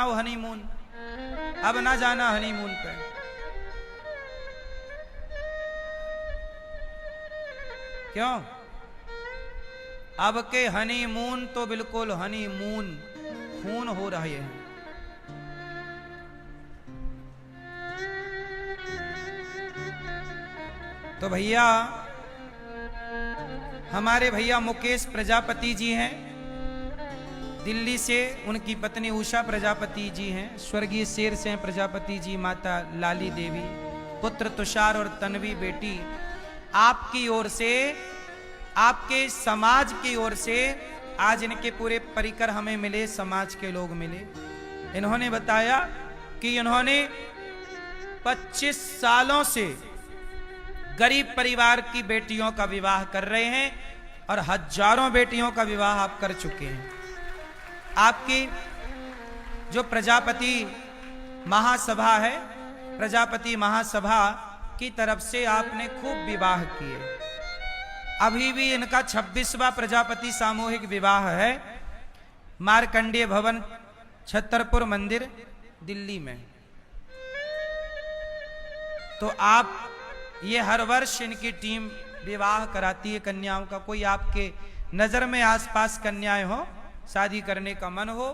मनाओ हनीमून, अब ना जाना हनीमून पे। क्यों? अब के हनीमून तो बिल्कुल हनीमून खून हो रहे हैं। तो भैया, हमारे भैया मुकेश प्रजापति जी हैं दिल्ली से, उनकी पत्नी उषा प्रजापति जी हैं, स्वर्गीय शेर सिंह प्रजापति जी, माता लाली देवी, पुत्र तुषार और तन्वी बेटी, आपकी ओर से, आपके समाज की ओर से आज इनके पूरे परिकर हमें मिले, समाज के लोग मिले। इन्होंने बताया कि इन्होंने 25 सालों से गरीब परिवार की बेटियों का विवाह कर रहे हैं और हजारों बेटियों का विवाह आप कर चुके हैं। आपकी जो प्रजापति महासभा है, प्रजापति महासभा की तरफ से आपने खूब विवाह किए। अभी भी इनका 26वां प्रजापति सामूहिक विवाह है मार्कंडेय भवन, छतरपुर मंदिर, दिल्ली में। तो आप ये हर वर्ष इनकी टीम विवाह कराती है कन्याओं का। कोई आपके नजर में आसपास कन्याएं हो, शादी करने का मन हो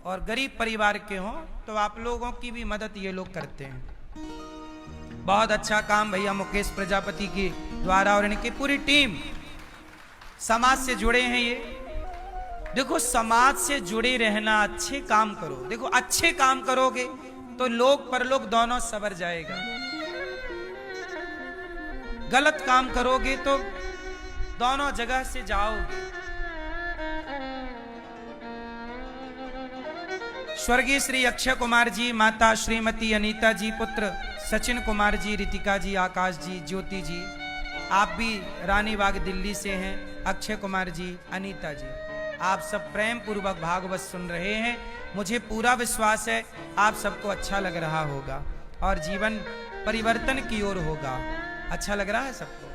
और गरीब परिवार के हो, तो आप लोगों की भी मदद ये लोग करते हैं। बहुत अच्छा काम भैया मुकेश प्रजापति के द्वारा, और इनकी पूरी टीम समाज से जुड़े हैं। ये देखो, समाज से जुड़े रहना, अच्छे काम करो। देखो, अच्छे काम करोगे तो लोग परलोक दोनों सवर जाएगा। गलत काम करोगे तो दोनों जगह से जाओगे। स्वर्गीय श्री अक्षय कुमार जी, माता श्रीमती अनीता जी, पुत्र सचिन कुमार जी, रितिका जी, आकाश जी, ज्योति जी, आप भी रानी बाग दिल्ली से हैं। अक्षय कुमार जी, अनीता जी, आप सब प्रेम पूर्वक भागवत सुन रहे हैं। मुझे पूरा विश्वास है आप सबको अच्छा लग रहा होगा और जीवन परिवर्तन की ओर होगा। अच्छा लग रहा है सबको?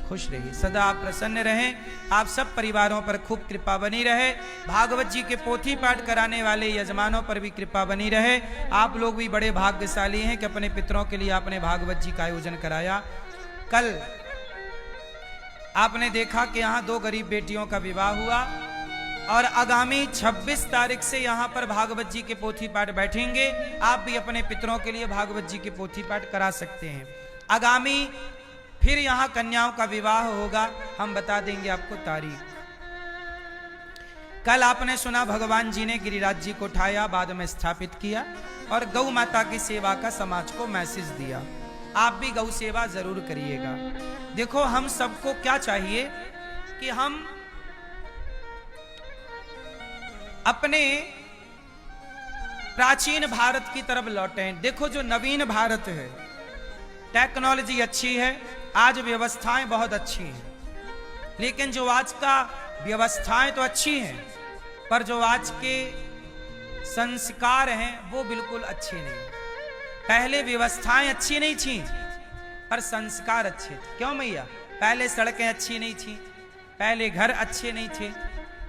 खुश रहिए, सदा आप प्रसन्न रहें। आप सब परिवारों पर खूब कृपा बनी रहे। भागवत जी के पोथी पाठ कराने वाले यजमानों पर भी कृपा बनी रहे। आप लोग भी बड़े भाग्यशाली हैं कि अपने पितरों के लिए आपने भागवत जी का आयोजन कराया। कल आपने देखा कि यहाँ 2 गरीब बेटियों का विवाह हुआ और आगामी 26 तारीख से यहाँ पर भागवत जी के पोथी पाठ बैठेंगे। आप भी अपने पितरों के लिए भागवत जी के पोथी पाठ करा सकते हैं। आगामी फिर यहां कन्याओं का विवाह होगा, हम बता देंगे आपको तारीख। कल आपने सुना भगवान जी ने गिरिराज जी को उठाया, बाद में स्थापित किया और गौ माता की सेवा का समाज को मैसेज दिया। आप भी गौ सेवा जरूर करिएगा। देखो, हम सबको क्या चाहिए कि हम अपने प्राचीन भारत की तरफ लौटें। देखो, जो नवीन भारत है, टेक्नोलॉजी अच्छी है, आज व्यवस्थाएं बहुत अच्छी हैं, लेकिन जो आज का व्यवस्थाएं तो अच्छी हैं, पर जो आज के संस्कार हैं वो बिल्कुल अच्छे नहीं। पहले व्यवस्थाएं अच्छी नहीं थी पर संस्कार अच्छे थे। क्यों मैया? पहले सड़कें अच्छी नहीं थी, पहले घर अच्छे नहीं थे,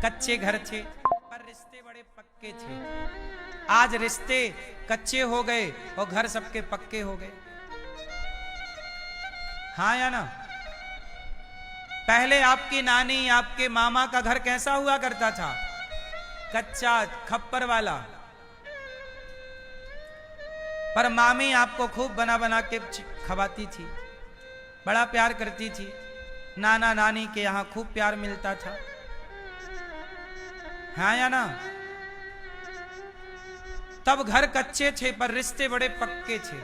कच्चे घर थे, पर रिश्ते बड़े पक्के थे। आज रिश्ते कच्चे हो गए और घर सबके पक्के हो गए। हाँ या ना? पहले आपकी नानी, आपके मामा का घर कैसा हुआ करता था? कच्चा, खप्पर वाला। पर मामी आपको खूब बना बना के खवाती थी, बड़ा प्यार करती थी। नाना नानी के यहां खूब प्यार मिलता था। हाँ या ना? तब घर कच्चे थे पर रिश्ते बड़े पक्के थे।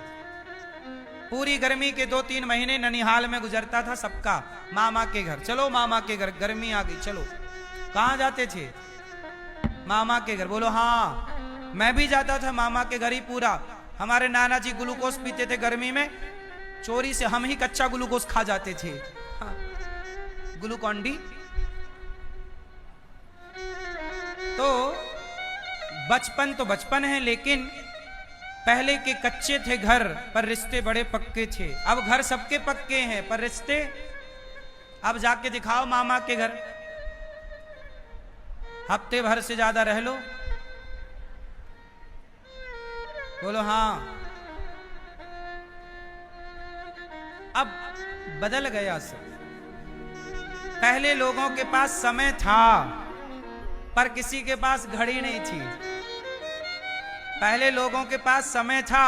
पूरी गर्मी के 2-3 महीने ननिहाल में गुजरता था सबका। मामा के घर चलो, मामा के घर, गर्मी आ गई चलो। कहां जाते थे? मामा के घर। बोलो हाँ, मैं भी जाता था मामा के घर ही। पूरा हमारे नाना जी ग्लूकोज पीते थे गर्मी में, चोरी से हम ही कच्चा ग्लूकोज खा जाते थे। हाँ, ग्लूकॉन डी। तो बचपन तो बचपन है, लेकिन पहले के कच्चे थे घर पर रिश्ते बड़े पक्के थे। अब घर सबके पक्के हैं पर रिश्ते, अब जाके दिखाओ मामा के घर, हफ्ते भर से ज्यादा रह लो, बोलो हाँ। अब बदल गया सब। पहले लोगों के पास समय था पर किसी के पास घड़ी नहीं थी। पहले लोगों के पास समय था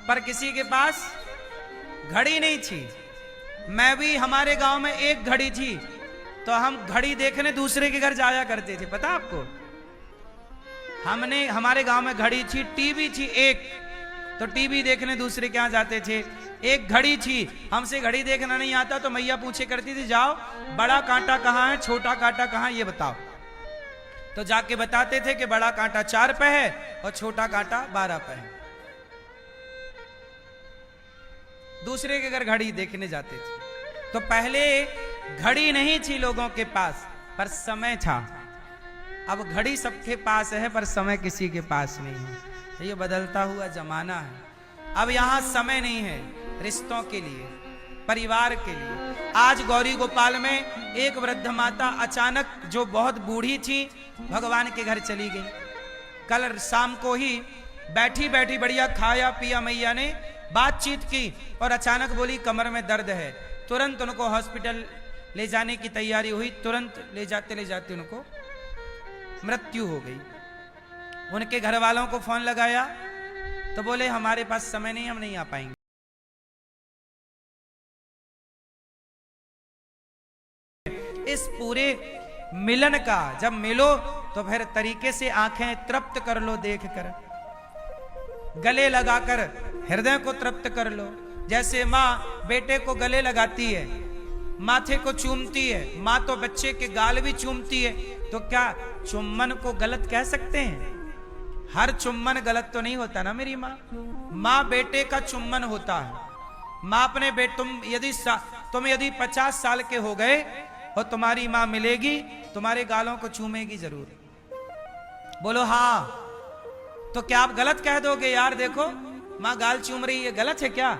पर किसी के पास घड़ी नहीं थी। मैं भी, हमारे गांव में एक घड़ी थी तो हम घड़ी देखने दूसरे के घर जाया करते थे, पता आपको? हमारे गांव में घड़ी थी, टीवी थी एक, तो टीवी देखने दूसरे के यहां जाते थे। एक घड़ी थी, हमसे घड़ी देखना नहीं आता तो मैया पूछे करती थी, जाओ बड़ा कांटा कहाँ है, छोटा कांटा कहाँ, ये बताओ। तो जाके बताते थे कि बड़ा कांटा 4 पे है और छोटा कांटा 12 पे है। दूसरे के घर घड़ी देखने जाते थे। तो पहले घड़ी नहीं थी लोगों के पास पर समय था। अब घड़ी सबके पास है पर समय किसी के पास नहीं है। ये बदलता हुआ जमाना है। अब यहां समय नहीं है रिश्तों के लिए, परिवार के लिए। आज गौरी गोपाल में एक वृद्ध माता अचानक, जो बहुत बूढ़ी थी, भगवान के घर चली गई। कल शाम को ही बैठी बैठी बढ़िया खाया पिया मैया ने, बातचीत की और अचानक बोली कमर में दर्द है। तुरंत उनको हॉस्पिटल ले जाने की तैयारी हुई। तुरंत ले जाते उनको मृत्यु हो गई। उनके घर वालों को फोन लगाया तो बोले हमारे पास समय नहीं, हम नहीं आ पाएंगे। इस पूरे मिलन का जब मिलो तो फिर तरीके से आंखें तृप्त कर लो, देख कर, गले लगाकर हृदय को तृप्त कर लो। जैसे माँ बेटे को गले लगाती है, माथे को चूमती है, माँ तो बच्चे के गाल भी चूमती है। तो क्या चुम्बन को गलत कह सकते हैं? हर चुम्बन गलत तो नहीं होता ना मेरी माँ। माँ बेटे का चुम्बन होता है। माँ अपने तुम यदि 50 साल के हो गए और तुम्हारी माँ मिलेगी, तुम्हारे गालों को चूमेगी जरूर। बोलो हाँ। तो क्या आप गलत कह दोगे यार देखो माँ गाल चूम रही है, गलत है क्या?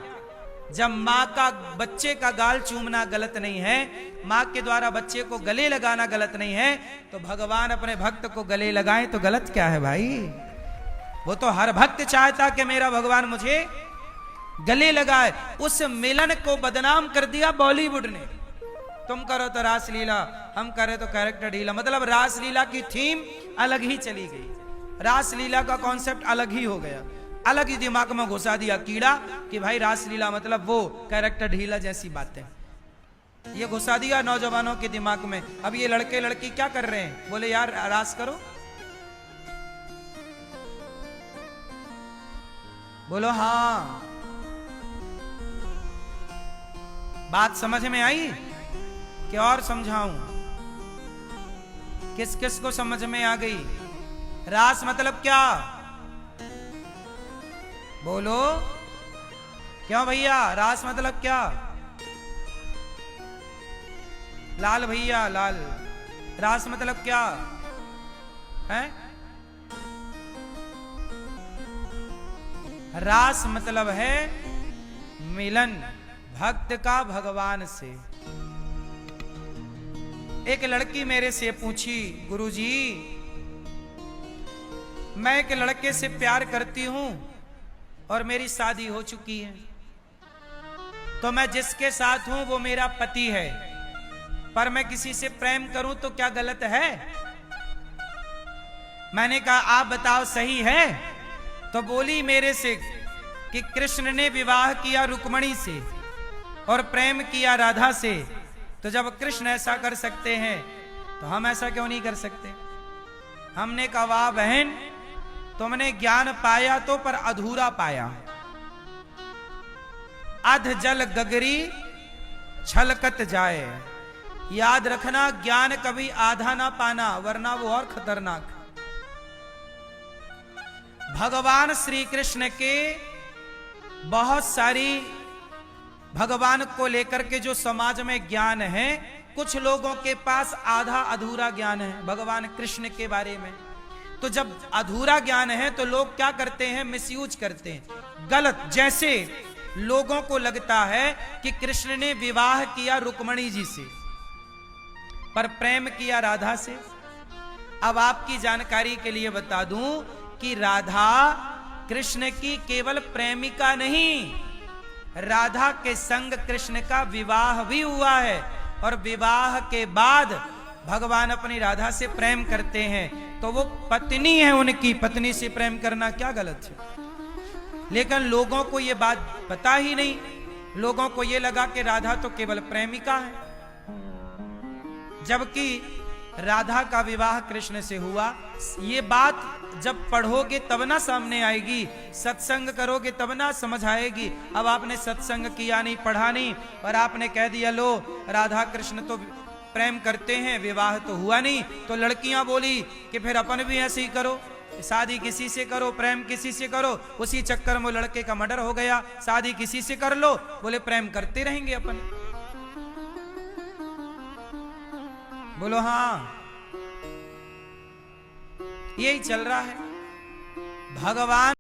जब माँ का बच्चे का गाल चूमना गलत नहीं है, माँ के द्वारा बच्चे को गले लगाना गलत नहीं है, तो भगवान अपने भक्त को गले लगाए तो गलत क्या है भाई? वो तो हर भक्त चाहता कि मेरा भगवान मुझे गले लगाए। उस मिलन को बदनाम कर दिया बॉलीवुड ने। तुम करो तो रासलीला, हम करे तो कैरेक्टर ढीला। मतलब रासलीला की थीम अलग ही चली गई, रासलीला का कॉन्सेप्ट अलग ही हो गया, अलग ही दिमाग में घुसा दिया कीड़ा कि भाई रासलीला मतलब वो कैरेक्टर ढीला जैसी बातें, ये घुसा दिया नौजवानों के दिमाग में। अब ये लड़के लड़की क्या कर रहे हैं? बोले यार रास करो। बोलो हाँ। बात समझ में आई कि और समझाऊं? किस किस को समझ में आ गई? रास मतलब क्या? बोलो क्यों भैया, रास मतलब क्या? लाल भैया लाल, रास मतलब क्या है? रास मतलब है मिलन भक्त का भगवान से। एक लड़की मेरे से पूछी, गुरुजी मैं एक लड़के से प्यार करती हूं और मेरी शादी हो चुकी है, तो मैं जिसके साथ हूं वो मेरा पति है, पर मैं किसी से प्रेम करूं तो क्या गलत है? मैंने कहा आप बताओ सही है? तो बोली मेरे से कि कृष्ण ने विवाह किया रुक्मणी से और प्रेम किया राधा से, तो जब कृष्ण ऐसा कर सकते हैं तो हम ऐसा क्यों नहीं कर सकते? हमने कहा वाह बहन, तुमने ज्ञान पाया तो पर अधूरा पाया। अध जल गगरी छलकत जाए। याद रखना, ज्ञान कभी आधा ना पाना वरना वो और खतरनाक। भगवान श्री कृष्ण के बहुत सारी भगवान को लेकर के जो समाज में ज्ञान है, कुछ लोगों के पास आधा अधूरा ज्ञान है भगवान कृष्ण के बारे में। तो जब अधूरा ज्ञान है तो लोग क्या करते हैं? मिसयूज करते हैं, गलत। जैसे लोगों को लगता है कि कृष्ण ने विवाह किया रुक्मणी जी से पर प्रेम किया राधा से। अब आपकी जानकारी के लिए बता दूं कि राधा कृष्ण की केवल प्रेमिका नहीं, राधा के संग कृष्ण का विवाह भी हुआ है, और विवाह के बाद भगवान अपनी राधा से प्रेम करते हैं, तो वो पत्नी है उनकी, पत्नी से प्रेम करना क्या गलत है? लेकिन लोगों को ये बात पता ही नहीं, लोगों को ये लगा कि राधा तो केवल प्रेमिका है, जबकि राधा का विवाह कृष्ण से हुआ। ये बात जब पढ़ोगे तब ना सामने आएगी, सत्संग करोगे तब ना समझ आएगी। अब आपने सत्संग किया नहीं, पढ़ा नहीं, और आपने कह दिया लो राधा कृष्ण तो प्रेम करते हैं, विवाह तो हुआ नहीं। तो लड़कियां बोली कि फिर अपन भी ऐसे ही करो, शादी किसी से करो, प्रेम किसी से करो। उसी चक्कर में लड़के का मर्डर हो गया, शादी किसी से कर लो, बोले प्रेम करते रहेंगे अपन। बोलो हाँ, यही चल रहा है। भगवान